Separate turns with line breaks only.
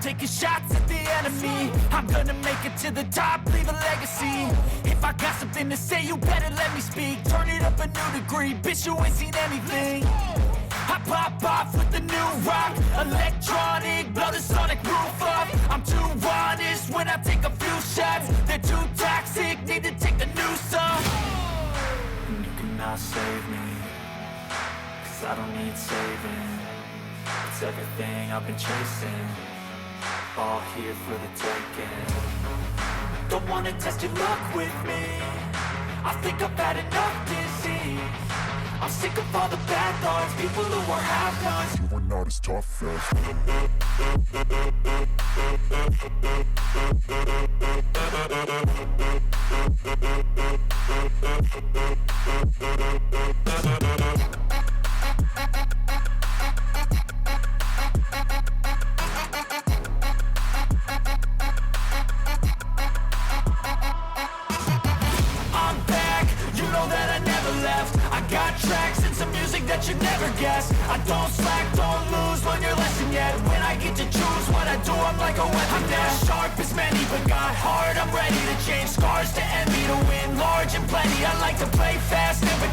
taking shots at the enemy. I'm gonna make it to the top, leave a legacy. If I got something to say, you better let me speak. Turn it up a new degree, bitch, you ain't seen anything. I pop off with the new rock, electronic, blow the sonic roof up. I'm too honest when I take a few shots. They're too toxic, need to take the noose off. And you cannot save me, cause I don't need saving. It's everything I've been chasing, all here for the taking. Don't wanna test your luck with me, I think I've had enough disease. I'm sick of all the bad thoughts, people who are half-nots.
You are not as tough as
I'm back, you know that I never left. I got tracks and some music that you never guess. I don't slack, don't lose, learn your lesson yet. When I get to choose what I do, I'm like a weapon. I'm not sharp as many, but got heart. I'm ready to change scars to envy, to win large and plenty. I like to play fast, never